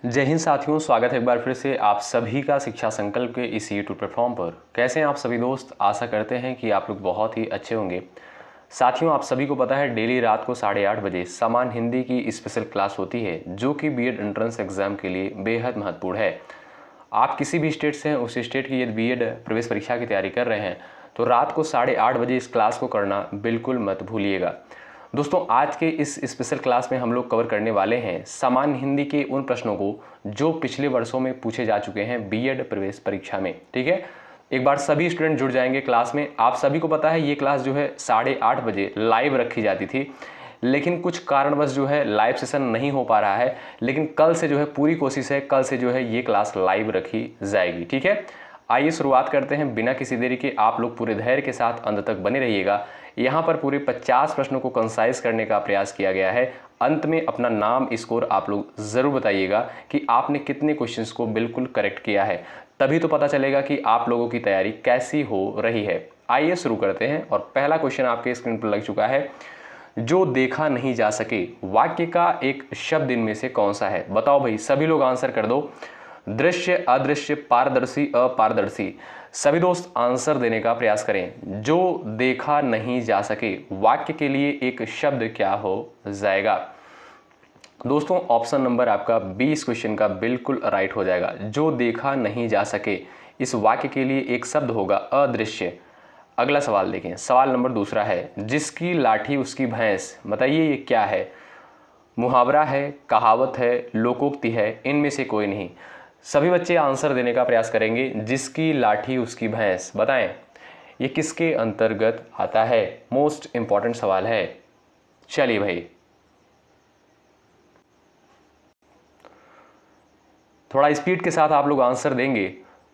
जय हिंद साथियों, स्वागत है एक बार फिर से आप सभी का शिक्षा संकल्प के इस यूट्यूब प्लेटफॉर्म पर। कैसे हैं आप सभी दोस्त? आशा करते हैं कि आप लोग बहुत ही अच्छे होंगे। साथियों, आप सभी को पता है डेली रात को 8:30 बजे सामान्य हिंदी की स्पेशल क्लास होती है जो कि बीएड एंट्रेंस एग्जाम के लिए बेहद महत्वपूर्ण है। आप किसी भी स्टेट से हैं, उस स्टेट की यदि बीएड प्रवेश परीक्षा की तैयारी कर रहे हैं तो रात को 8:30 बजे इस क्लास को करना बिल्कुल मत भूलिएगा। दोस्तों, आज के इस स्पेशल क्लास में हम लोग कवर करने वाले हैं सामान्य हिंदी के उन प्रश्नों को जो पिछले वर्षों में पूछे जा चुके हैं बीएड प्रवेश परीक्षा में। ठीक है, एक बार सभी स्टूडेंट जुड़ जाएंगे क्लास में। आप सभी को पता है ये क्लास जो है 8:30 बजे लाइव रखी जाती थी, लेकिन कुछ कारणवश जो है लाइव सेशन नहीं हो पा रहा है, लेकिन कल से जो है पूरी कोशिश है, कल से जो है ये क्लास लाइव रखी जाएगी। ठीक है, आइए शुरुआत करते हैं बिना किसी देरी के। आप लोग पूरे धैर्य के साथ अंत तक बने रहिएगा। यहाँ पर पूरे 50 प्रश्नों को कंसाइज करने का प्रयास किया गया है। अंत में अपना नाम, स्कोर आप लोग ज़रूर बताइएगा कि आपने कितने क्वेश्चंस को बिल्कुल करेक्ट किया है, तभी तो पता चलेगा कि आप लोगों की तैयारी कैसी हो रही है। आइए शुरू करते हैं और पहला क्वेश्चन आपके स्क्रीन पर लग चुका है। जो देखा नहीं जा सके वाक्य का एक शब्द इनमें से कौन सा है? बताओ भाई, सभी लोग आंसर कर दो। दृश्य, अदृश्य, पारदर्शी, अपारदर्शी। सभी दोस्त आंसर देने का प्रयास करें। जो देखा नहीं जा सके वाक्य के लिए एक शब्द क्या हो जाएगा? दोस्तों, ऑप्शन नंबर आपका 20 क्वेश्चन का बिल्कुल राइट हो जाएगा। जो देखा नहीं जा सके इस वाक्य के लिए एक शब्द होगा अदृश्य। अगला सवाल देखें, सवाल नंबर दूसरा है, जिसकी लाठी उसकी भैंस। बताइए ये क्या है? मुहावरा है, कहावत है, लोकोक्ति है, इनमें से कोई नहीं। सभी बच्चे आंसर देने का प्रयास करेंगे। जिसकी लाठी उसकी भैंस, बताएं ये किसके अंतर्गत आता है? मोस्ट इंपॉर्टेंट सवाल है। चलिए भाई, थोड़ा स्पीड के साथ आप लोग आंसर देंगे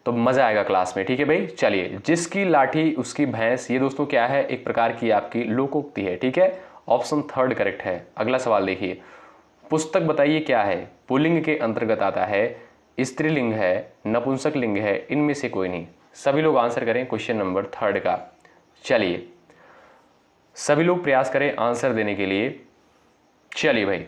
तो मजा आएगा क्लास में। ठीक है भाई, चलिए। जिसकी लाठी उसकी भैंस, ये दोस्तों क्या है? एक प्रकार की आपकी लोकोक्ति है। ठीक है, ऑप्शन थर्ड करेक्ट है। अगला सवाल देखिए, पुस्तक बताइए क्या है? पुल्लिंग के अंतर्गत आता है, स्त्रीलिंग है, नपुंसक लिंग है, इनमें से कोई नहीं। सभी लोग आंसर करें क्वेश्चन नंबर थर्ड का। चलिए, सभी लोग प्रयास करें आंसर देने के लिए। चलिए भाई,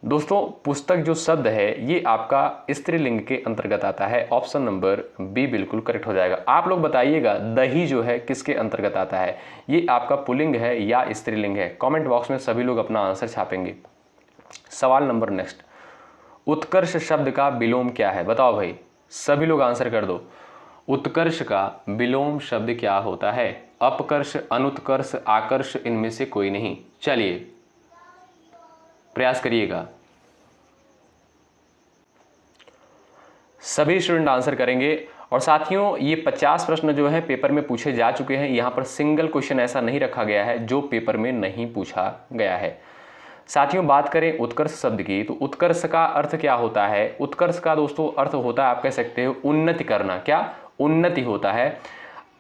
दोस्तों पुस्तक जो शब्द है ये आपका स्त्रीलिंग के अंतर्गत आता है। ऑप्शन नंबर बी बिल्कुल करेक्ट हो जाएगा। आप लोग बताइएगा दही जो है किसके अंतर्गत आता है? ये आपका पुल्लिंग है या स्त्रीलिंग है? कमेंट बॉक्स में सभी लोग अपना आंसर छापेंगे। सवाल नंबर नेक्स्ट, उत्कर्ष शब्द का विलोम क्या है? बताओ भाई, सभी लोग आंसर कर दो। उत्कर्ष का विलोम शब्द क्या होता है? अपकर्ष, अनुत्कर्ष, आकर्ष, इनमें से कोई नहीं। चलिए प्रयास करिएगा। सभी स्टूडेंट आंसर करेंगे। और साथियों, ये 50 प्रश्न जो है पेपर में पूछे जा चुके हैं। यहाँ पर सिंगल क्वेश्चन ऐसा नहीं रखा गया है जो पेपर में नहीं पूछा गया है। साथियों, बात करें उत्कर्ष शब्द की तो उत्कर्ष का अर्थ क्या होता है? उत्कर्ष का दोस्तों अर्थ होता है, आप कह सकते हो उन्नति करना। क्या? उन्नति होता है।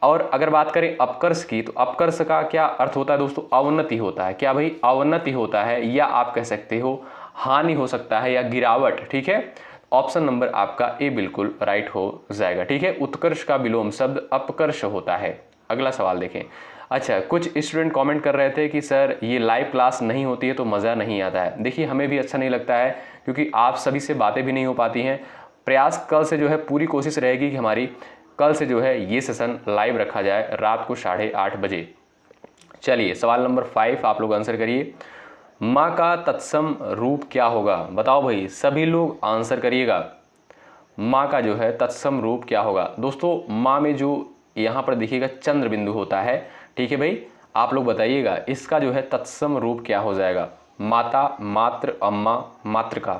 और अगर बात करें अपकर्ष की तो अपकर्ष का क्या अर्थ होता है दोस्तों? अवनति होता है। क्या भाई? अवनति होता है, या आप कह सकते हो हानि हो सकता है या गिरावट। ठीक है, ऑप्शन नंबर आपका ए बिल्कुल राइट हो जाएगा। ठीक है, उत्कर्ष का विलोम शब्द अपकर्ष होता है। अगला सवाल देखें। अच्छा, कुछ स्टूडेंट कमेंट कर रहे थे कि सर ये लाइव क्लास नहीं होती है तो मज़ा नहीं आता है। देखिए, हमें भी अच्छा नहीं लगता है क्योंकि आप सभी से बातें भी नहीं हो पाती हैं। प्रयास कल से जो है पूरी कोशिश रहेगी कि हमारी कल से जो है ये सेशन लाइव रखा जाए रात को 8:30 बजे। चलिए, सवाल नंबर 5 आप लोग आंसर करिए। माँ का तत्सम रूप क्या होगा? बताओ भाई, सभी लोग आंसर करिएगा। माँ का जो है तत्सम रूप क्या होगा? दोस्तों, माँ में जो यहाँ पर देखिएगा चंद्र बिंदु होता है। ठीक है भाई, आप लोग बताइएगा इसका जो है तत्सम रूप क्या हो जाएगा? माता, मातृ, अम्मा, मातृका।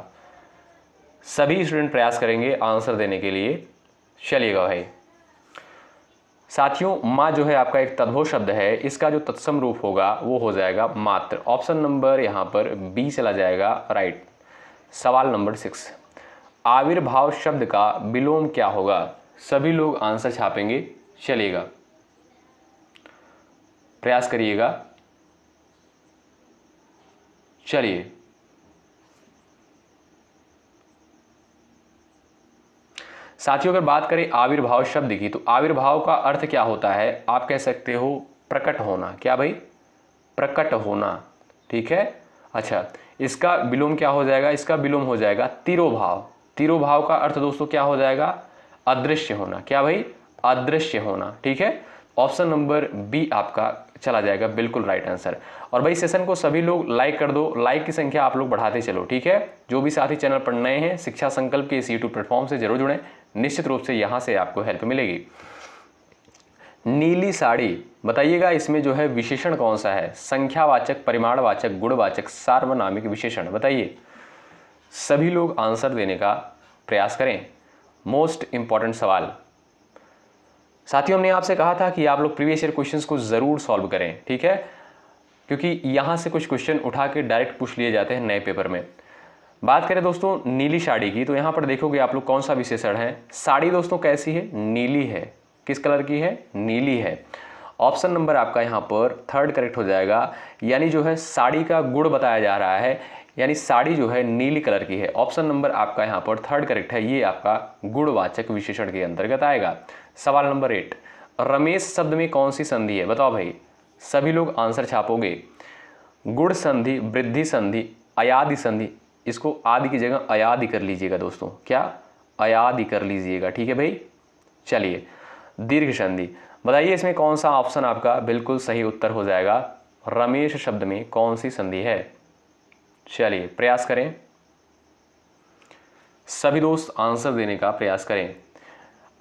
सभी स्टूडेंट प्रयास करेंगे आंसर देने के लिए। चलिएगा भाई। साथियों, माँ जो है आपका एक तद्भव शब्द है, इसका जो तत्सम रूप होगा वो हो जाएगा मातृ। ऑप्शन नंबर यहाँ पर बी चला जाएगा राइट। सवाल नंबर 6, आविर्भाव शब्द का विलोम क्या होगा? सभी लोग आंसर छापेंगे। चलिएगा, प्रयास करिएगा। चलिए, साथियों, अगर बात करें आविर्भाव शब्द की तो आविर्भाव का अर्थ क्या होता है? आप कह सकते हो प्रकट होना। क्या भाई? प्रकट होना। ठीक है, अच्छा, इसका विलोम क्या हो जाएगा, इसका विलोम हो जाएगा तिरोभाव। तिरोभाव का अर्थ दोस्तों क्या हो जाएगा, अदृश्य होना। क्या भाई, अदृश्य होना। ठीक है, ऑप्शन नंबर बी आपका चला जाएगा बिल्कुल राइट आंसर। और भाई सेशन को सभी लोग लाइक कर दो, लाइक की संख्या आप लोग बढ़ाते चलो। ठीक है, जो भी साथी चैनल पर नए हैं शिक्षा संकल्प के इस यूट्यूब प्लेटफॉर्म से जरूर जुड़ें, निश्चित रूप से यहाँ से आपको हेल्प मिलेगी। नीली साड़ी, बताइएगा इसमें जो है विशेषण कौन सा है, संख्यावाचक, परिमाणवाचक, गुणवाचक, सार्वनामिक विशेषण, बताइए। सभी लोग आंसर देने का प्रयास करें। मोस्ट इंपॉर्टेंट सवाल। साथियों, हमने आपसे कहा था कि आप लोग प्रीवियस ईयर क्वेश्चंस को जरूर सॉल्व करें। ठीक है, क्योंकि यहाँ से कुछ क्वेश्चन उठा के डायरेक्ट पूछ लिए जाते हैं नए पेपर में। बात करें दोस्तों नीली साड़ी की, तो यहाँ पर देखोगे आप लोग कौन सा विशेषण है। साड़ी दोस्तों कैसी है, नीली है। किस कलर की है, नीली है। ऑप्शन नंबर आपका यहाँ पर थर्ड करेक्ट हो जाएगा। यानी जो है साड़ी का गुण बताया जा रहा है, यानी साड़ी जो है नीली कलर की है। ऑप्शन नंबर आपका यहाँ पर थर्ड करेक्ट है, ये आपका गुणवाचक विशेषण के अंतर्गत आएगा। सवाल नंबर 8, रमेश शब्द में कौन सी संधि है, बताओ भाई। सभी लोग आंसर छापोगे। गुण संधि, वृद्धि संधि, अयादि संधि। इसको आदि की जगह अयादि कर लीजिएगा दोस्तों। क्या, अयादि कर लीजिएगा। ठीक है भाई, चलिए। दीर्घ संधि, बताइए इसमें कौन सा ऑप्शन आपका बिल्कुल सही उत्तर हो जाएगा। रमेश शब्द में कौन सी संधि है, चलिए प्रयास करें। सभी दोस्त आंसर देने का प्रयास करें।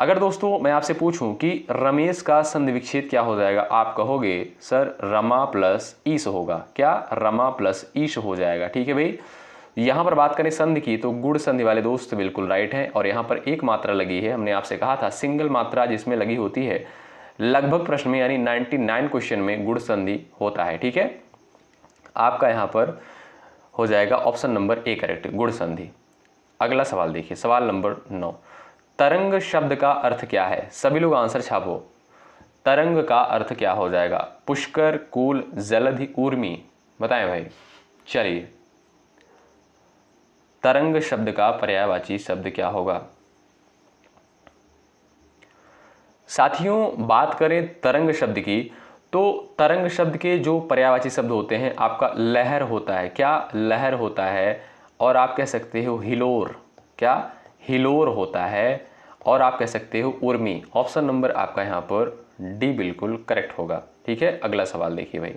अगर दोस्तों मैं आपसे पूछूं कि रमेश का संधि विच्छेद क्या हो जाएगा, आप कहोगे सर रमा प्लस ईश होगा। क्या, रमा प्लस ईश हो जाएगा। ठीक है भाई, यहाँ पर बात करें संधि की तो गुण संधि वाले दोस्त बिल्कुल राइट हैं। और यहाँ पर एक मात्रा लगी है, हमने आपसे कहा था सिंगल मात्रा जिसमें लगी होती है लगभग प्रश्न में, यानी 99 क्वेश्चन में गुण संधि होता है। ठीक है, आपका यहाँ पर हो जाएगा ऑप्शन नंबर ए करेक्ट, गुण संधि। अगला सवाल देखिए, सवाल नंबर 9, तरंग शब्द का अर्थ क्या है। सभी लोग आंसर छापो। तरंग का अर्थ क्या हो जाएगा, पुष्कर, कूल, जलधि, ऊर्मी, बताएं भाई। चलिए, तरंग शब्द का पर्यायवाची शब्द क्या होगा। साथियों बात करें तरंग शब्द की, तो तरंग शब्द के जो पर्यायवाची शब्द होते हैं आपका लहर होता है। क्या, लहर होता है। और आप कह सकते हो हिलोर। क्या, हिलोर होता है। और आप कह सकते हो उर्मी। ऑप्शन नंबर आपका यहाँ पर डी बिल्कुल करेक्ट होगा। ठीक है, अगला सवाल देखिए भाई,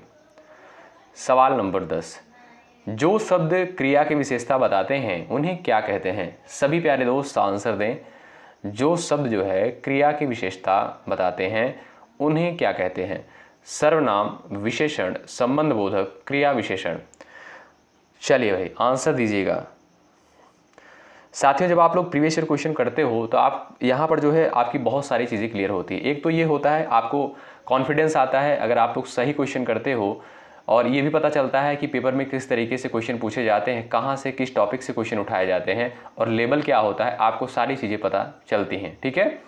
सवाल नंबर 10, जो शब्द क्रिया की विशेषता बताते हैं उन्हें क्या कहते हैं। सभी प्यारे दोस्त आंसर दें। जो शब्द जो है क्रिया की विशेषता बताते हैं उन्हें क्या कहते हैं। सर्वनाम, विशेषण, संबंध बोधक, क्रिया विशेषण। चलिए भाई आंसर दीजिएगा। साथियों जब आप लोग प्रीवियस ईयर क्वेश्चन करते हो तो आप यहाँ पर जो है आपकी बहुत सारी चीज़ें क्लियर होती है। एक तो ये होता है आपको कॉन्फिडेंस आता है अगर आप लोग सही क्वेश्चन करते हो, और ये भी पता चलता है कि पेपर में किस तरीके से क्वेश्चन पूछे जाते हैं, कहाँ से किस टॉपिक से क्वेश्चन उठाए जाते हैं और लेवल क्या होता है, आपको सारी चीज़ें पता चलती हैं। ठीक है,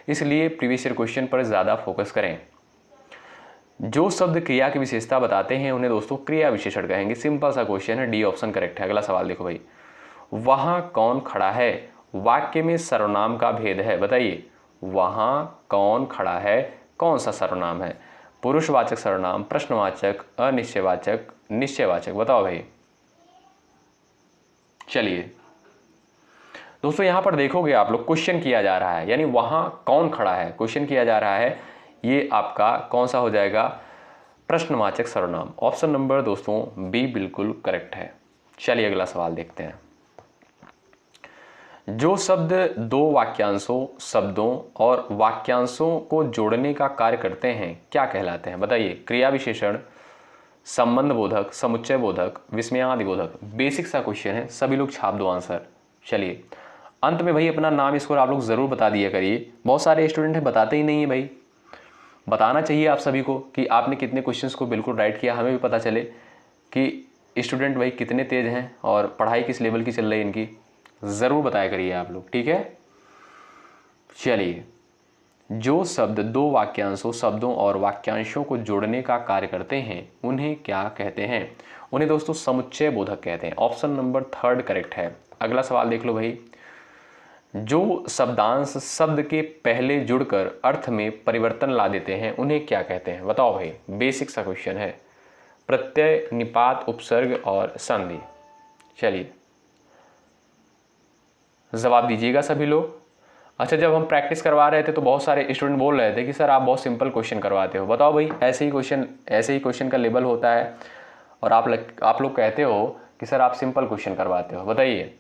इसलिए प्रीवियस ईयर क्वेश्चन पर ज़्यादा फोकस करें। जो शब्द क्रिया की विशेषता बताते हैं उन्हें दोस्तों क्रिया विशेषण कहेंगे। सिंपल सा क्वेश्चन है, डी ऑप्शन करेक्ट है। अगला सवाल देखो भाई, वहाँ कौन खड़ा है, वाक्य में सर्वनाम का भेद है। बताइए, वहाँ कौन खड़ा है, कौन सा सर्वनाम है। पुरुषवाचक सर्वनाम, प्रश्नवाचक, अनिश्चयवाचक, निश्चयवाचक, बताओ भाई। चलिए दोस्तों यहाँ पर देखोगे आप लोग क्वेश्चन किया जा रहा है, यानी वहाँ कौन खड़ा है क्वेश्चन किया जा रहा है, ये आपका कौन सा हो जाएगा, प्रश्नवाचक सर्वनाम। ऑप्शन नंबर दोस्तों बी बिल्कुल करेक्ट है। चलिए अगला सवाल देखते हैं। जो शब्द दो वाक्यांशों, शब्दों और वाक्यांशों को जोड़ने का कार्य करते हैं क्या कहलाते हैं। बताइए, क्रिया विशेषण, संबंध बोधक, समुच्चय बोधक, विस्मयादि बोधक। बेसिक सा क्वेश्चन है, सभी लोग छाप दो आंसर। चलिए अंत में भाई अपना नाम स्कोर आप लोग ज़रूर बता दिया करिए। बहुत सारे स्टूडेंट हैं बताते ही नहीं है भाई, बताना चाहिए आप सभी को कि आपने कितने क्वेश्चंस को बिल्कुल राइट किया, हमें भी पता चले कि स्टूडेंट भाई कितने तेज़ हैं और पढ़ाई किस लेवल की चल रही है इनकी, ज़रूर बताया करिए आप लोग। ठीक है, चलिए, जो शब्द दो वाक्यांशों, शब्दों और वाक्यांशों को जोड़ने का कार्य करते हैं उन्हें क्या कहते हैं। उन्हें दोस्तों समुच्चय बोधक कहते हैं। ऑप्शन नंबर थर्ड करेक्ट है। अगला सवाल देख लो भाई, जो शब्दांश शब्द के पहले जुड़कर अर्थ में परिवर्तन ला देते हैं उन्हें क्या कहते हैं। बताओ भाई, बेसिक सा क्वेश्चन है। प्रत्यय, निपात, उपसर्ग और संधि। चलिए जवाब दीजिएगा सभी लोग। अच्छा, जब हम प्रैक्टिस करवा रहे थे तो बहुत सारे स्टूडेंट बोल रहे थे कि सर आप बहुत सिंपल क्वेश्चन करवाते हो। बताओ भाई, ऐसे ही क्वेश्चन का लेवल होता है और आप लोग कहते हो कि सर आप सिंपल क्वेश्चन करवाते हो। बताइए,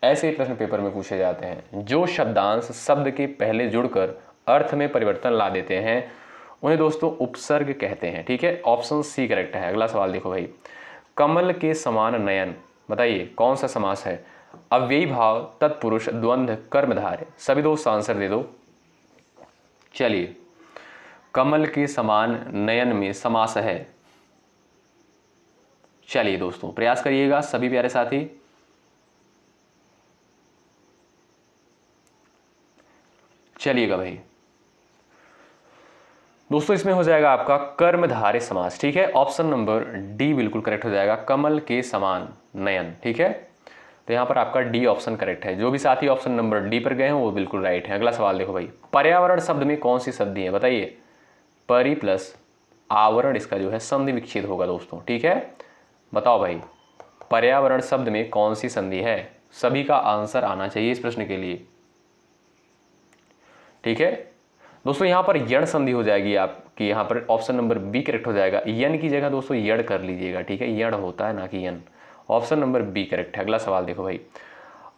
ऐसे ही प्रश्न पेपर में पूछे जाते हैं। जो शब्दांश शब्द के पहले जुड़कर अर्थ में परिवर्तन ला देते हैं उन्हें दोस्तों उपसर्ग कहते हैं। ठीक है, ऑप्शन सी करेक्ट है। अगला सवाल देखो भाई, कमल के समान नयन, बताइए कौन सा समास है? अव्ययी भाव, तत्पुरुष, द्वंद्व, कर्मधारय। सभी दोस्त आंसर दे दो। चलिए, कमल के समान नयन में समास है। चलिए दोस्तों प्रयास करिएगा सभी प्यारे साथी। चलिएगा भाई दोस्तों, इसमें हो जाएगा आपका कर्मधारय समास। ठीक है, ऑप्शन नंबर डी बिल्कुल करेक्ट हो जाएगा, कमल के समान नयन। ठीक है, तो यहाँ पर आपका डी ऑप्शन करेक्ट है। जो भी साथी ऑप्शन नंबर डी पर गए हैं वो बिल्कुल राइट है। अगला सवाल देखो भाई, पर्यावरण शब्द में कौन सी संधि है? बताइए, परि प्लस आवरण, इसका जो है संधि विच्छेद होगा दोस्तों। ठीक है, बताओ भाई, पर्यावरण शब्द में कौन सी संधि है? सभी का आंसर आना चाहिए इस प्रश्न के लिए। ठीक है दोस्तों, यहाँ पर यण संधि हो जाएगी आपकी। यहाँ पर ऑप्शन नंबर बी करेक्ट हो जाएगा। यन की जगह दोस्तों यण कर लीजिएगा। ठीक है, यण होता है ना कि यन। ऑप्शन नंबर बी करेक्ट है। अगला सवाल देखो भाई,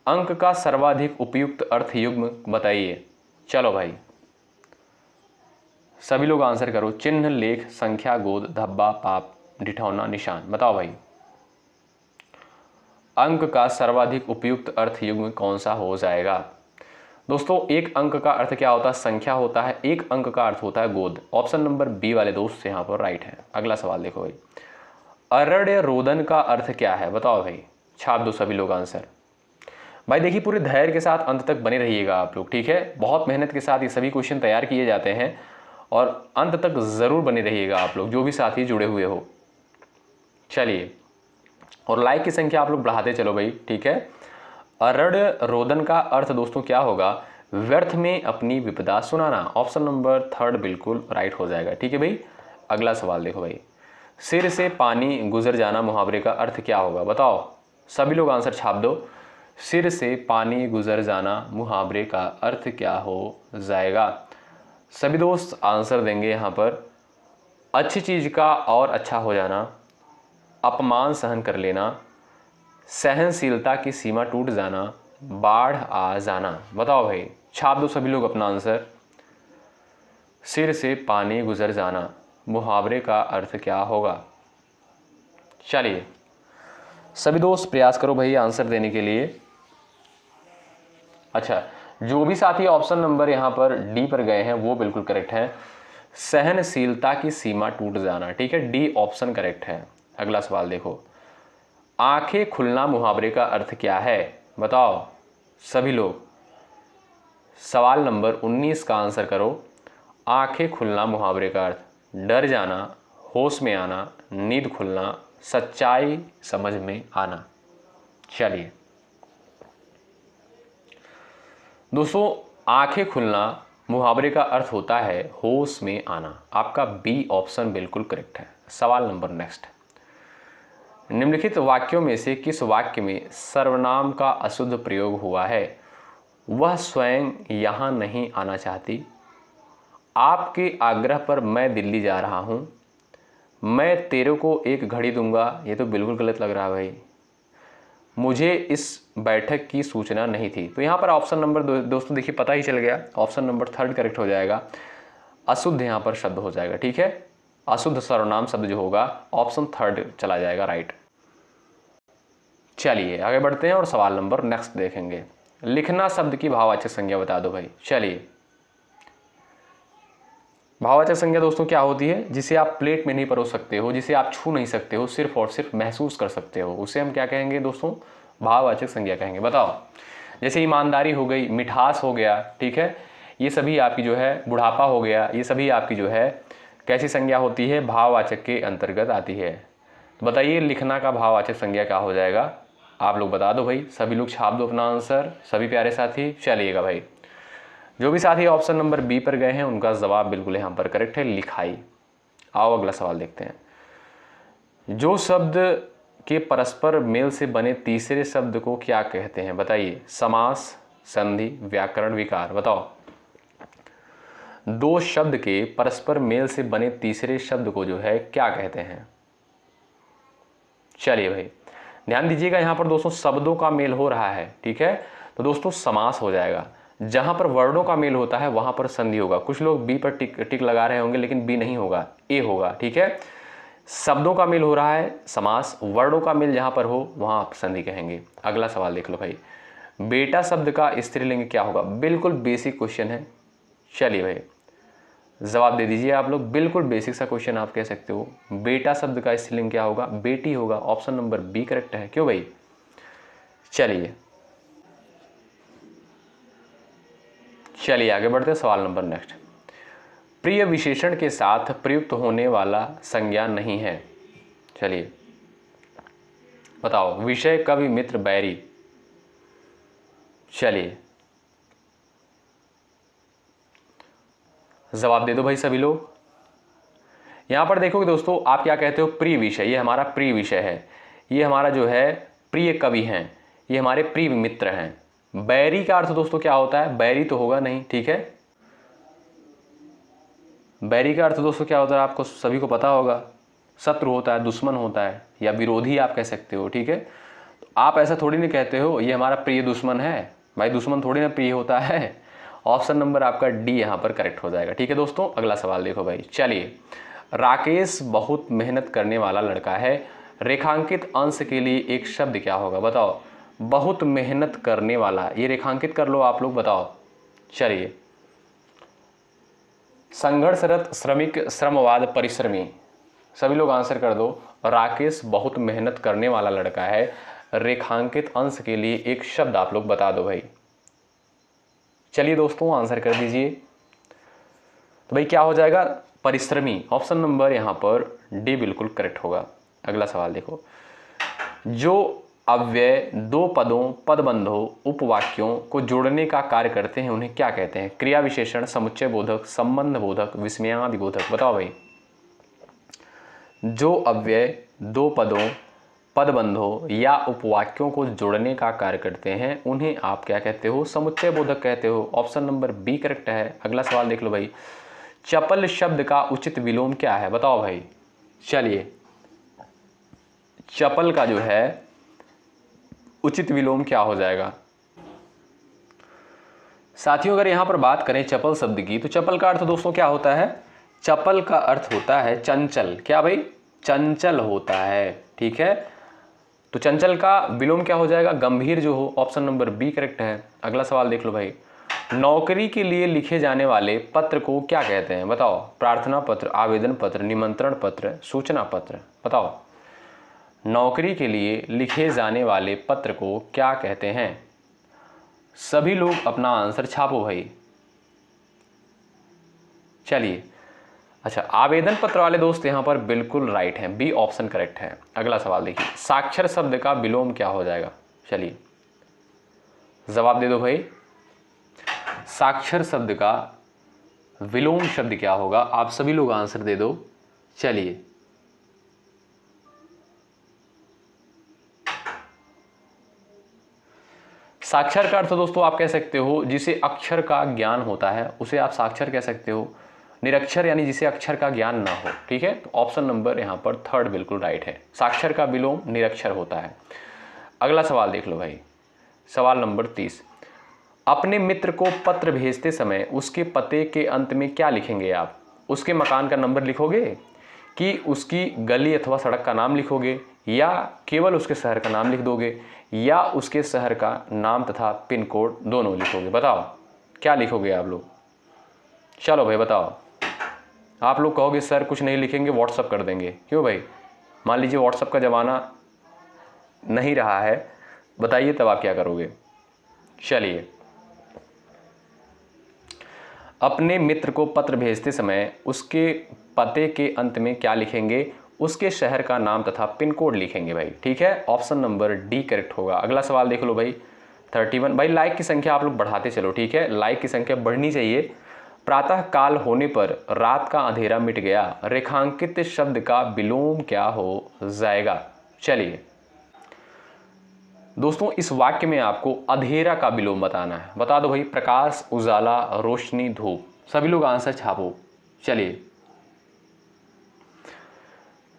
अंक का सर्वाधिक उपयुक्त अर्थ युग्म बताइए। चलो भाई सभी लोग आंसर करो। चिन्ह, लेख, संख्या, गोद, धब्बा, पाप, डिठौना, निशान। बताओ भाई, अंक का सर्वाधिक उपयुक्त अर्थ युग्म कौन सा हो जाएगा? दोस्तों एक अंक का अर्थ क्या होता है? संख्या होता है। एक अंक का अर्थ होता है गोद। ऑप्शन नंबर बी वाले दोस्त यहाँ पर राइट है। अगला सवाल देखो भाई, अरण्य रोदन का अर्थ क्या है? बताओ भाई, छाप दो सभी लोग आंसर। भाई देखिए, पूरे धैर्य के साथ अंत तक बने रहिएगा आप लोग। ठीक है, बहुत मेहनत के साथ ये सभी क्वेश्चन तैयार किए जाते हैं और अंत तक जरूर बने रहिएगा आप लोग, जो भी साथी जुड़े हुए हो। चलिए, और लाइक की संख्या आप लोग बढ़ाते चलो भाई। ठीक है, अरण्य रोदन का अर्थ दोस्तों क्या होगा? व्यर्थ में अपनी विपदा सुनाना। ऑप्शन नंबर थर्ड बिल्कुल राइट हो जाएगा। ठीक है भाई, अगला सवाल देखो भाई, सिर से पानी गुजर जाना मुहावरे का अर्थ क्या होगा? बताओ सभी लोग आंसर छाप दो। सिर से पानी गुजर जाना मुहावरे का अर्थ क्या हो जाएगा? सभी दोस्त आंसर देंगे यहाँ पर। अच्छी चीज़ का और अच्छा हो जाना, अपमान सहन कर लेना, सहनशीलता की सीमा टूट जाना, बाढ़ आ जाना। बताओ भाई, छाप दो सभी लोग अपना आंसर। सिर से पानी गुजर जाना मुहावरे का अर्थ क्या होगा? चलिए सभी दोस्त प्रयास करो भाई आंसर देने के लिए। अच्छा, जो भी साथी ऑप्शन नंबर यहाँ पर डी पर गए हैं वो बिल्कुल करेक्ट है, सहनशीलता की सीमा टूट जाना। ठीक है, डी ऑप्शन करेक्ट है। अगला सवाल देखो, आंखें खुलना मुहावरे का अर्थ क्या है? बताओ सभी लोग, सवाल नंबर 19 का आंसर करो। आंखें खुलना मुहावरे का अर्थ डर जाना, होश में आना, नींद खुलना, सच्चाई समझ में आना। चलिए दोस्तों, आंखें खुलना मुहावरे का अर्थ होता है होश में आना। आपका बी ऑप्शन बिल्कुल करेक्ट है। सवाल नंबर नेक्स्ट, निम्नलिखित वाक्यों में से किस वाक्य में सर्वनाम का अशुद्ध प्रयोग हुआ है? वह स्वयं यहाँ नहीं आना चाहती, आपके आग्रह पर मैं दिल्ली जा रहा हूँ, मैं तेरे को एक घड़ी दूंगा। ये तो बिल्कुल गलत लग रहा है भाई, मुझे इस बैठक की सूचना नहीं थी। तो यहाँ पर ऑप्शन नंबर दोस्तों देखिए पता ही चल गया, ऑप्शन नंबर थर्ड करेक्ट हो जाएगा। अशुद्ध यहाँ पर शब्द हो जाएगा। ठीक है, अशुद्ध सर्वनाम शब्द जो होगा ऑप्शन थर्ड चला जाएगा राइट। चलिए आगे बढ़ते हैं और सवाल नंबर नेक्स्ट देखेंगे। लिखना शब्द की भाववाचक संज्ञा बता दो भाई। चलिए, भाववाचक संज्ञा दोस्तों क्या होती है? जिसे आप प्लेट में नहीं परोस सकते हो, जिसे आप छू नहीं सकते हो, सिर्फ और सिर्फ महसूस कर सकते हो, उसे हम क्या कहेंगे दोस्तों? भाववाचक संज्ञा कहेंगे। बताओ, जैसे ईमानदारी हो गई, मिठास हो गया। ठीक है, ये सभी आपकी जो है, बुढ़ापा हो गया, ये सभी आपकी जो है कैसी संज्ञा होती है? भाववाचक के अंतर्गत आती है। तो बताइए लिखना का भाववाचक संज्ञा क्या हो जाएगा? आप लोग बता दो भाई, सभी लोग छाप दो अपना आंसर, सभी प्यारे साथी। चलिएगा भाई, जो भी साथी ऑप्शन नंबर बी पर गए हैं उनका जवाब बिल्कुल यहाँ पर करेक्ट है, लिखाई। आओ अगला सवाल देखते हैं। जो शब्द के परस्पर मेल से बने तीसरे शब्द को क्या कहते हैं? बताइए। समास, संधि, व्याकरण, विकार। बताओ। दो शब्द के परस्पर मेल से बने तीसरे शब्द को जो है क्या कहते हैं? चलिए भाई ध्यान दीजिएगा, यहां पर दोस्तों शब्दों का मेल हो रहा है, ठीक है, तो दोस्तों समास हो जाएगा। जहां पर वर्णों का मेल होता है वहां पर संधि होगा। कुछ लोग बी पर टिक लगा रहे होंगे, लेकिन बी नहीं होगा, ए होगा, ठीक है। शब्दों का मेल हो रहा है समास, वर्णों का मेल जहां पर हो वहां आप संधि कहेंगे। अगला सवाल देख लो भाई, बेटा शब्द का स्त्रीलिंग क्या होगा? बिल्कुल बेसिक क्वेश्चन है। चलिए भाई जवाब दे दीजिए आप लोग, बिल्कुल बेसिक सा क्वेश्चन आप कह सकते हो। बेटा शब्द का स्त्रीलिंग क्या होगा? बेटी होगा। ऑप्शन नंबर बी करेक्ट है। क्यों भाई? चलिए आगे बढ़ते हैं। सवाल नंबर नेक्स्ट, प्रिय विशेषण के साथ प्रयुक्त होने वाला संज्ञा नहीं है। चलिए बताओ। विषय, कवि, मित्र, बैरी। चलिए जवाब दे दो भाई सभी लोग। यहां पर देखोगे दोस्तों, आप क्या कहते हो? प्रिय विषय, ये हमारा प्रिय विषय है, ये हमारा जो है प्रिय कवि हैं, ये हमारे प्रिय मित्र हैं। बैरी का अर्थ दोस्तों क्या होता है? बैरी तो होगा नहीं, ठीक है। बैरी का अर्थ दोस्तों क्या होता है? आपको सभी को पता होगा, शत्रु होता है, दुश्मन होता है, या विरोधी आप कह सकते हो, ठीक है। तो आप ऐसा थोड़ी नहीं कहते हो ये हमारा प्रिय दुश्मन है, भाई दुश्मन थोड़ी ना प्रिय होता है। ऑप्शन नंबर आपका डी यहाँ पर करेक्ट हो जाएगा, ठीक है दोस्तों। अगला सवाल देखो भाई। चलिए, राकेश बहुत मेहनत करने वाला लड़का है, रेखांकित अंश के लिए एक शब्द क्या होगा? बताओ। बहुत मेहनत करने वाला, ये रेखांकित कर लो आप लोग, बताओ। चलिए, संघर्षरत, श्रमिक, श्रमवाद, परिश्रमी। सभी लोग आंसर कर दो। राकेश बहुत मेहनत करने वाला लड़का है, रेखांकित अंश के लिए एक शब्द आप लोग बता दो भाई। चलिए दोस्तों आंसर कर दीजिए। तो भाई क्या हो जाएगा? परिश्रमी। ऑप्शन नंबर यहां पर डी बिल्कुल करेक्ट होगा। अगला सवाल देखो, जो अव्यय दो पदों, पदबंधों, उपवाक्यों को जोड़ने का कार्य करते हैं उन्हें क्या कहते हैं? क्रिया विशेषण, समुच्चय बोधक, संबंध बोधक, विस्मयादि बोधक। बताओ भाई। जो अव्यय दो पदों, पदबंधों या उपवाक्यों को जोड़ने का कार्य करते हैं उन्हें आप क्या कहते हो? समुच्चय बोधक कहते हो। ऑप्शन नंबर बी करेक्ट है। अगला सवाल देख लो भाई, चपल शब्द का उचित विलोम क्या है? बताओ भाई। चलिए, चपल का जो है उचित विलोम क्या हो जाएगा? साथियों अगर यहां पर बात करें चपल शब्द की, तो चपल का अर्थ दोस्तों क्या होता है? चपल का अर्थ होता है चंचल। क्या भाई? चंचल होता है, ठीक है। तो चंचल का विलोम क्या हो जाएगा? गंभीर जो हो। ऑप्शन नंबर बी करेक्ट है। अगला सवाल देख लो भाई, नौकरी के लिए लिखे जाने वाले पत्र को क्या कहते हैं? बताओ। प्रार्थना पत्र, आवेदन पत्र, निमंत्रण पत्र, सूचना पत्र। बताओ। नौकरी के लिए लिखे जाने वाले पत्र को क्या कहते हैं? सभी लोग अपना आंसर छापो भाई। चलिए, अच्छा आवेदन पत्र वाले दोस्त यहां पर बिल्कुल राइट हैं, बी ऑप्शन करेक्ट है। अगला सवाल देखिए, साक्षर शब्द का विलोम क्या हो जाएगा? चलिए जवाब दे दो भाई। साक्षर शब्द का विलोम शब्द क्या होगा? आप सभी लोग आंसर दे दो। चलिए, साक्षर का अर्थ दोस्तों आप कह सकते हो जिसे अक्षर का ज्ञान होता है उसे आप साक्षर कह सकते हो। निरक्षर यानी जिसे अक्षर का ज्ञान ना हो, ठीक है। तो ऑप्शन नंबर यहां पर थर्ड बिल्कुल राइट है। साक्षर का विलोम निरक्षर होता है। अगला सवाल देख लो भाई, सवाल नंबर 30, अपने मित्र को पत्र भेजते समय उसके पते के अंत में क्या लिखेंगे आप? उसके मकान का नंबर लिखोगे कि उसकी गली अथवा सड़क का नाम लिखोगे, या केवल उसके शहर का नाम लिख दोगे, या उसके शहर का नाम तथा पिन कोड दोनों लिखोगे? बताओ क्या लिखोगे आप लोग। चलो भाई बताओ। आप लोग कहोगे सर कुछ नहीं लिखेंगे, व्हाट्सअप कर देंगे। क्यों भाई? मान लीजिए व्हाट्सअप का ज़माना नहीं रहा है, बताइए तब आप क्या करोगे? चलिए, अपने मित्र को पत्र भेजते समय उसके पते के अंत में क्या लिखेंगे? उसके शहर का नाम तथा पिन कोड लिखेंगे भाई, ठीक है। ऑप्शन नंबर डी करेक्ट होगा। अगला सवाल देख लो भाई, 31। भाई लाइक की संख्या आप लोग बढ़ाते चलो, ठीक है, लाइक की संख्या बढ़नी चाहिए। प्रातः काल होने पर रात का अंधेरा मिट गया, रेखांकित शब्द का विलोम क्या हो जाएगा? चलिए दोस्तों इस वाक्य में आपको अंधेरा का विलोम बताना है। बता दो भाई, प्रकाश, उजाला, रोशनी, धूप। सभी लोग आंसर छापो। चलिए,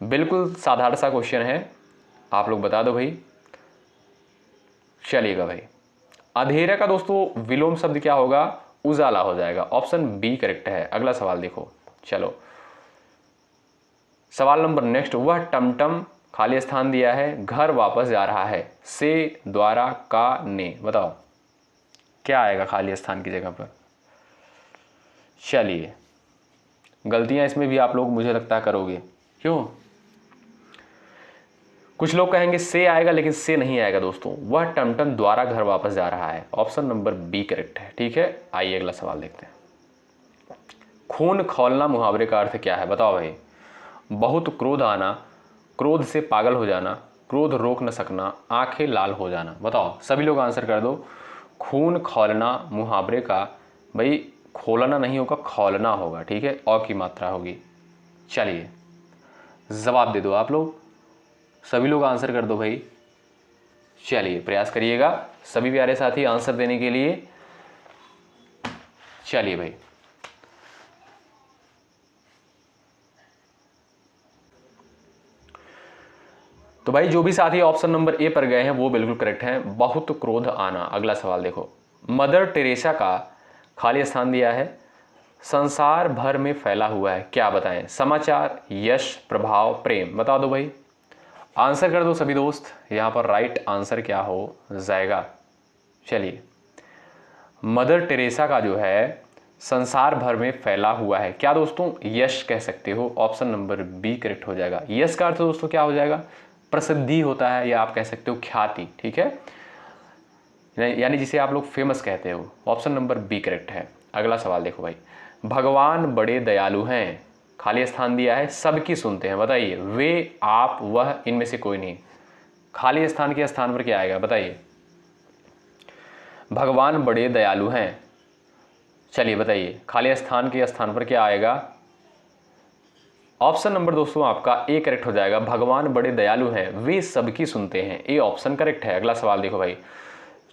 बिल्कुल साधारण सा क्वेश्चन है, आप लोग बता दो भाई। चलिएगा भाई, अंधेरा का दोस्तों विलोम शब्द क्या होगा? उजाला हो जाएगा। ऑप्शन बी करेक्ट है। अगला सवाल देखो। चलो, सवाल नंबर नेक्स्ट। वह टमटम, खाली स्थान दिया है, घर वापस जा रहा है, से, द्वारा, का, ने। बताओ क्या आएगा खाली स्थान की जगह पर? चलिए, गलतियां इसमें भी आप लोग मुझे लगता है करोगे। क्यों? कुछ लोग कहेंगे से आएगा, लेकिन से नहीं आएगा दोस्तों। वह टमटम द्वारा घर वापस जा रहा है। ऑप्शन नंबर बी करेक्ट है। ठीक है, आइए अगला सवाल देखते हैं। खून खौलना मुहावरे का अर्थ क्या है? बताओ भाई। बहुत क्रोध आना, क्रोध से पागल हो जाना, क्रोध रोक न सकना, आंखें लाल हो जाना। बताओ, सभी लोग आंसर कर दो। खून खौलना मुहावरे का, भाई खोलना नहीं होगा, खौलना होगा। ठीक है, औ की मात्रा होगी। चलिए, जवाब दे दो आप लोग। सभी लोग आंसर कर दो भाई। चलिए, प्रयास करिएगा सभी प्यारे साथी आंसर देने के लिए। चलिए भाई, तो भाई जो भी साथी ऑप्शन नंबर ए पर गए हैं वो बिल्कुल करेक्ट हैं। बहुत क्रोध आना। अगला सवाल देखो। मदर टेरेसा का खाली स्थान दिया है, संसार भर में फैला हुआ है, क्या बताएं? समाचार, यश, प्रभाव, प्रेम। बता दो भाई, आंसर कर दो सभी दोस्त। यहां पर राइट आंसर क्या हो जाएगा? चलिए, मदर टेरेसा का जो है संसार भर में फैला हुआ है, क्या दोस्तों? यश कह सकते हो। ऑप्शन नंबर बी करेक्ट हो जाएगा। यश का अर्थ दोस्तों क्या हो जाएगा? प्रसिद्धि होता है, या आप कह सकते हो ख्याति। ठीक है, यानी जिसे आप लोग फेमस कहते हो। ऑप्शन नंबर बी करेक्ट है। अगला सवाल देखो भाई। भगवान बड़े दयालु हैं, खाली स्थान दिया है, सबकी सुनते हैं। बताइए, वे, आप, वह, इनमें से कोई नहीं। खाली स्थान के स्थान पर क्या आएगा? बताइए। भगवान बड़े दयालु हैं। चलिए बताइए, खाली स्थान के स्थान पर क्या आएगा? ऑप्शन नंबर दोस्तों आपका ए करेक्ट हो जाएगा। भगवान बड़े दयालु हैं, वे सबकी सुनते हैं। ए ऑप्शन करेक्ट है। अगला सवाल देखो भाई।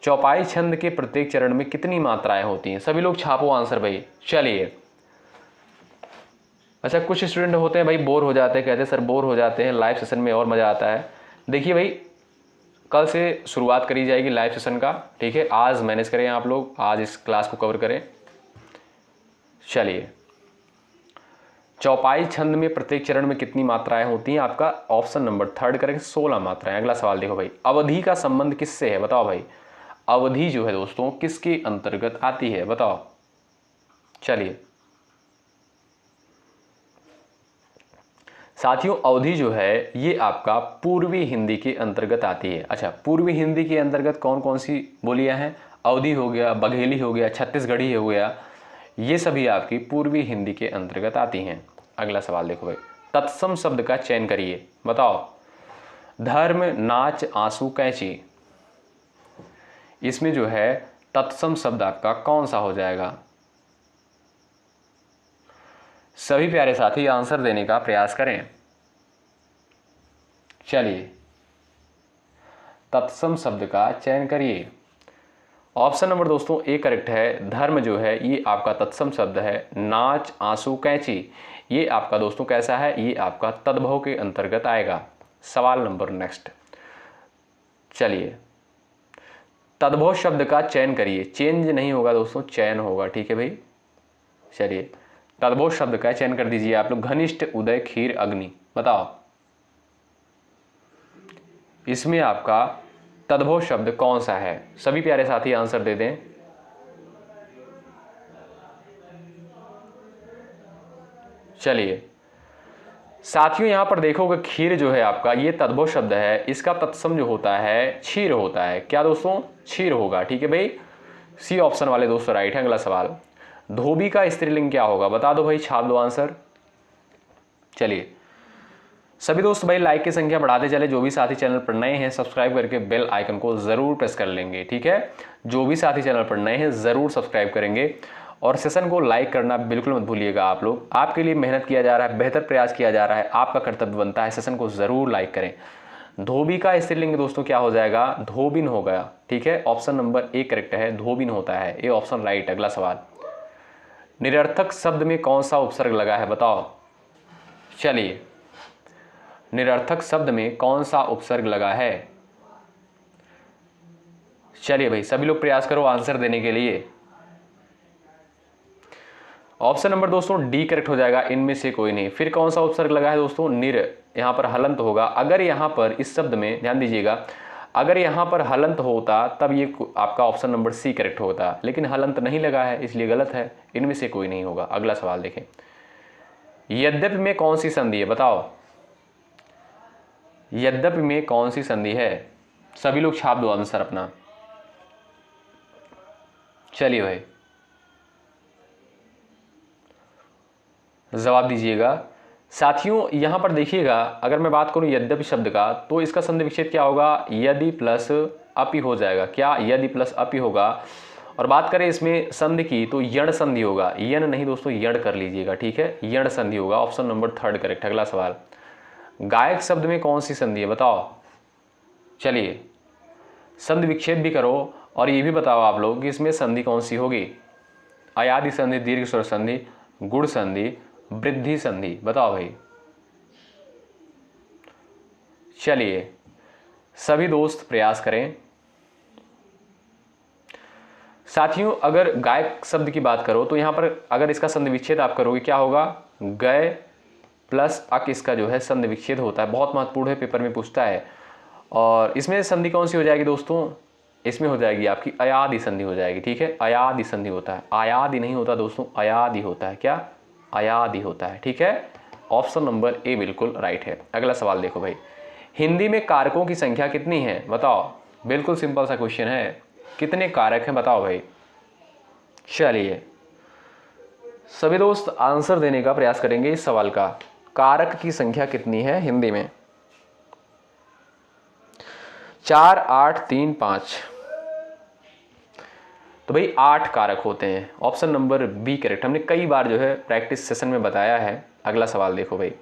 चौपाई छंद के प्रत्येक चरण में कितनी मात्राएं होती हैं? सभी लोग छापो आंसर भाई। चलिए, अच्छा, कुछ स्टूडेंट होते हैं भाई बोर हो जाते हैं, कहते हैं सर बोर हो जाते हैं, लाइव सेशन में और मज़ा आता है। देखिए भाई, कल से शुरुआत करी जाएगी लाइव सेशन का। ठीक है, आज मैनेज करें आप लोग, आज इस क्लास को कवर करें। चलिए, चौपाई छंद में प्रत्येक चरण में कितनी मात्राएं होती हैं? आपका ऑप्शन नंबर थर्ड करेंगे, 16 मात्राएं। अगला सवाल देखो भाई। अवधि का संबंध किससे है? बताओ भाई, अवधि जो है दोस्तों किसके अंतर्गत आती है? बताओ। चलिए साथियों, अवधि जो है ये आपका पूर्वी हिंदी के अंतर्गत आती है। अच्छा, पूर्वी हिंदी के अंतर्गत कौन कौन सी बोलियां हैं? अवधि हो गया, बघेली हो गया, छत्तीसगढ़ी हो गया, ये सभी आपकी पूर्वी हिंदी के अंतर्गत आती हैं। अगला सवाल देखो भाई। तत्सम शब्द का चयन करिए। बताओ। धर्म, नाच, आंसू, कैंची। इसमें जो है तत्सम शब्द आपका कौन सा हो जाएगा? सभी प्यारे साथी आंसर देने का प्रयास करें। चलिए, तत्सम शब्द का चयन करिए। ऑप्शन नंबर दोस्तों ए करेक्ट है। धर्म जो है ये आपका तत्सम शब्द है। नाच, आंसू, कैंची, ये आपका दोस्तों कैसा है? ये आपका तद्भव के अंतर्गत आएगा। सवाल नंबर नेक्स्ट। चलिए, तद्भव शब्द का चयन करिए। चेंज नहीं होगा दोस्तों, चयन होगा। ठीक है भाई। चलिए, तद्भव शब्द का चयन कर दीजिए आप लोग। घनिष्ठ, उदय, खीर, अग्नि। बताओ, इसमें आपका तद्भव शब्द कौन सा है? सभी प्यारे साथी आंसर दे दें। चलिए साथियों, यहां पर देखोगे खीर जो है आपका ये तद्भव शब्द है। इसका तत्सम जो होता है क्षीर होता है। क्या दोस्तों? क्षीर होगा। ठीक है भाई, सी ऑप्शन वाले दोस्तों राइट है। अगला सवाल। धोबी का स्त्रीलिंग क्या होगा? बता दो भाई, छाप दो आंसर। चलिए सभी दोस्त भाई लाइक की संख्या बढ़ाते चले। जो भी साथी चैनल पर नए हैं सब्सक्राइब करके बेल आइकन को जरूर प्रेस कर लेंगे। ठीक है, जो भी साथी चैनल पर नए हैं जरूर सब्सक्राइब करेंगे और सेशन को लाइक करना बिल्कुल मत भूलिएगा। आप लोग, आपके लिए मेहनत किया जा रहा है, बेहतर प्रयास किया जा रहा है, आपका कर्तव्य बनता है सेशन को जरूर लाइक करें। धोबी का स्त्रीलिंग दोस्तों क्या हो जाएगा, धोबिन हो गया। ठीक है, ऑप्शन नंबर ए करेक्ट है, धोबिन होता है, ये ऑप्शन राइट। अगला सवाल, निरर्थक शब्द में कौन सा उपसर्ग लगा है बताओ। चलिए, निरर्थक शब्द में कौन सा उपसर्ग लगा है। चलिए भाई सभी लोग प्रयास करो आंसर देने के लिए। ऑप्शन नंबर दोस्तों डी करेक्ट हो जाएगा, इनमें से कोई नहीं। फिर कौन सा उपसर्ग लगा है दोस्तों, निर, यहां पर हलंत होगा। अगर यहां पर इस शब्द में ध्यान दीजिएगा, अगर यहां पर हलंत होता तब ये आपका ऑप्शन नंबर सी करेक्ट होता, लेकिन हलंत नहीं लगा है इसलिए गलत है, इनमें से कोई नहीं होगा। अगला सवाल देखें, यद्यपि में कौन सी संधि है बताओ। यद्यपि में कौन सी संधि है, सभी लोग छाप दो आंसर अपना। चलिए भाई जवाब दीजिएगा। साथियों यहां पर देखिएगा, अगर मैं बात करूं यद्यपि शब्द का, तो इसका संधि विच्छेद क्या होगा, यदि प्लस अपि हो जाएगा। क्या, यदि प्लस अपि होगा। और बात करें इसमें संधि की तो यण संधि होगा, यण नहीं दोस्तों यण कर लीजिएगा। ठीक है, यण संधि होगा, ऑप्शन नंबर थर्ड करेक्ट। अगला सवाल, गायक शब्द में कौन सी संधि है बताओ। चलिए संधि विच्छेद भी करो और ये भी बताओ आप लोग कि इसमें संधि कौन सी होगी। अयादि संधि, दीर्घ स्वर संधि, गुण संधि, वृद्धि संधि, बताओ भाई। चलिए सभी दोस्त प्रयास करें। साथियों अगर गायक शब्द की बात करो तो यहां पर अगर इसका संधि विच्छेद आप करोगे क्या होगा, गय प्लस अक, इसका जो है संधि विच्छेद होता है। बहुत महत्वपूर्ण है, पेपर में पूछता है। और इसमें संधि कौन सी हो जाएगी दोस्तों, इसमें हो जाएगी आपकी अयादि संधि हो जाएगी। ठीक है, अयादि संधि होता है, आयादि नहीं होता दोस्तों, अयादि होता है। क्या, अयादि होता है। ठीक है, ऑप्शन नंबर ए बिल्कुल राइट है। अगला सवाल देखो भाई, हिंदी में कारकों की संख्या कितनी है बताओ। बिल्कुल सिंपल सा क्वेश्चन है, कितने कारक हैं बताओ भाई। चलिए सभी दोस्त आंसर देने का प्रयास करेंगे इस सवाल का, कारक की संख्या कितनी है हिंदी में। 4, 8, 3, 5। तो भाई 8 कारक होते हैं, ऑप्शन नंबर बी करेक्ट। हमने कई बार जो है प्रैक्टिस सेशन में बताया है। अगला सवाल देखो भाई,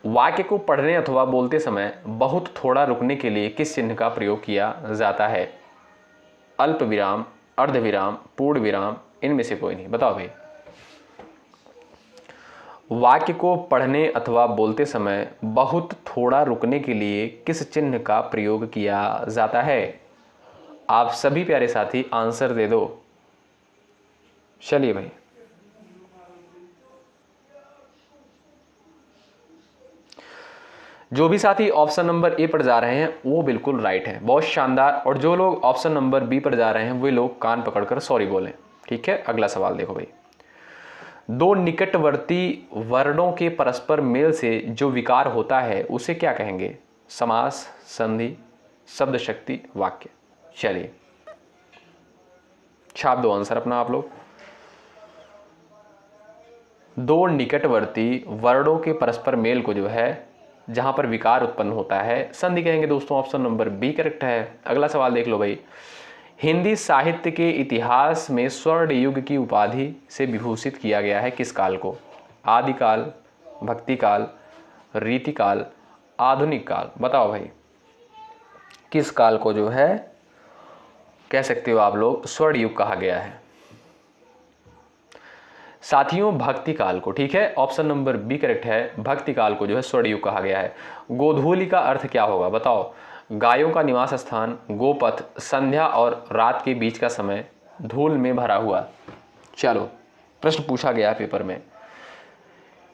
वाक्य को पढ़ने अथवा बोलते समय बहुत थोड़ा रुकने के लिए किस चिन्ह का प्रयोग किया जाता है। अल्प विराम, अर्ध विराम, पूर्ण विराम, इनमें से कोई नहीं, बताओ भाई। वाक्य को पढ़ने अथवा बोलते समय बहुत थोड़ा रुकने के लिए किस चिन्ह का प्रयोग किया जाता है। आप सभी प्यारे साथी आंसर दे दो। चलिए भाई जो भी साथी ऑप्शन नंबर ए पर जा रहे हैं वो बिल्कुल राइट है, बहुत शानदार। और जो लोग ऑप्शन नंबर बी पर जा रहे हैं वे लोग कान पकड़कर सॉरी बोलें। ठीक है, अगला सवाल देखो भाई, दो निकटवर्ती वर्णों के परस्पर मेल से जो विकार होता है उसे क्या कहेंगे। समास, संधि, शब्द शक्ति, वाक्य। चलिए छाप दो आंसर अपना आप लोग। दो निकटवर्ती वर्णों के परस्पर मेल को जो है जहां पर विकार उत्पन्न होता है संधि कहेंगे दोस्तों, ऑप्शन नंबर बी करेक्ट है। अगला सवाल देख लो भाई, हिंदी साहित्य के इतिहास में स्वर्ण युग की उपाधि से विभूषित किया गया है किस काल को। आदिकाल, भक्तिकाल, रीतिकाल, आधुनिक काल, बताओ भाई किस काल को जो है कह सकते हो आप लोग स्वर्ण युग कहा गया है। साथियों भक्ति काल को। ठीक है, ऑप्शन नंबर बी करेक्ट है, भक्ति काल को जो है स्वर्ण युग कहा गया है। गोधूली का अर्थ क्या होगा बताओ। गायों का निवास स्थान, गोपथ, संध्या और रात के बीच का समय, धूल में भरा हुआ। चलो प्रश्न पूछा गया पेपर में,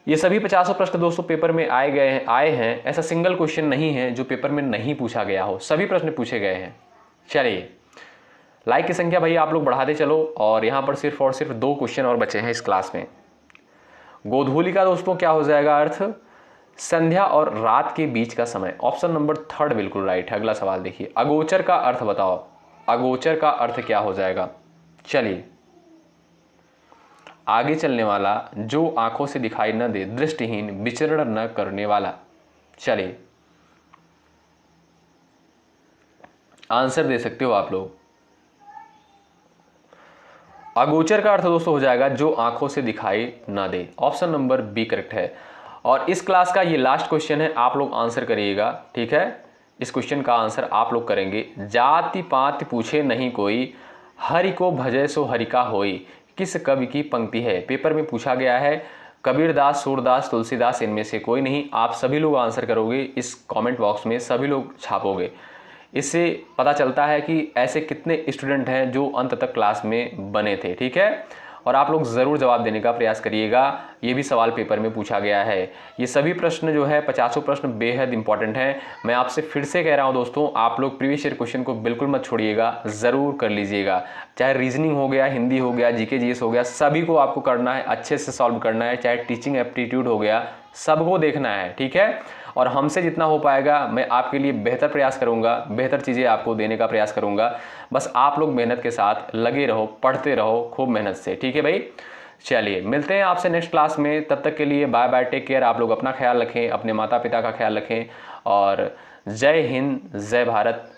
ये सभी 50 प्रश्न दोस्तों पेपर में आए हैं। ऐसा सिंगल क्वेश्चन नहीं है जो पेपर में नहीं पूछा गया हो, सभी प्रश्न पूछे गए हैं। चलिए लाइक की संख्या भाई आप लोग बढ़ाते चलो। और यहाँ पर सिर्फ और सिर्फ 2 क्वेश्चन और बचे हैं इस क्लास में। गोधूली का दोस्तों क्या हो जाएगा अर्थ, संध्या और रात के बीच का समय, ऑप्शन नंबर थर्ड बिल्कुल राइट है। अगला सवाल देखिए, अगोचर का अर्थ बताओ, अगोचर का अर्थ क्या हो जाएगा। चलिए आगे चलने वाला, जो आंखों से दिखाई न दे, दृष्टिहीन, विचरण न करने वाला। चलिए आंसर दे सकते हो आप लोग। अगोचर का अर्थ दोस्तों हो जाएगा जो आंखों से दिखाई ना दे, ऑप्शन नंबर बी करेक्ट है। और इस क्लास का ये लास्ट क्वेश्चन है, आप लोग आंसर करिएगा, ठीक है। इस क्वेश्चन का आंसर आप लोग करेंगे। जाति पाति पूछे नहीं कोई, हरि को भजय सो हरि का होई, किस कवि की पंक्ति है। पेपर में पूछा गया है, कबीरदास, सूरदास, तुलसीदास, इनमें से कोई नहीं। आप सभी लोग आंसर करोगे, इस कमेंट बॉक्स में सभी लोग छापोगे। इससे पता चलता है कि ऐसे कितने स्टूडेंट हैं जो अंत तक क्लास में बने थे, ठीक है। और आप लोग ज़रूर जवाब देने का प्रयास करिएगा, ये भी सवाल पेपर में पूछा गया है। ये सभी प्रश्न जो है 50 प्रश्न बेहद इंपॉर्टेंट हैं। मैं आपसे फिर से कह रहा हूँ दोस्तों, आप लोग प्रीवियस ईयर क्वेश्चन को बिल्कुल मत छोड़िएगा, ज़रूर कर लीजिएगा। चाहे रीजनिंग हो गया, हिंदी हो गया, जीके जीएस हो गया, सभी को आपको करना है, अच्छे से सॉल्व करना है। चाहे टीचिंग एप्टीट्यूड हो गया, सबको देखना है, ठीक है। और हमसे जितना हो पाएगा मैं आपके लिए बेहतर प्रयास करूंगा, बेहतर चीज़ें आपको देने का प्रयास करूंगा। बस आप लोग मेहनत के साथ लगे रहो, पढ़ते रहो खूब मेहनत से, ठीक है भाई। चलिए मिलते हैं आपसे नेक्स्ट क्लास में, तब तक के लिए बाय बाय, टेक केयर। आप लोग अपना ख्याल रखें, अपने माता पिता का ख्याल रखें, और जय हिंद, जय भारत,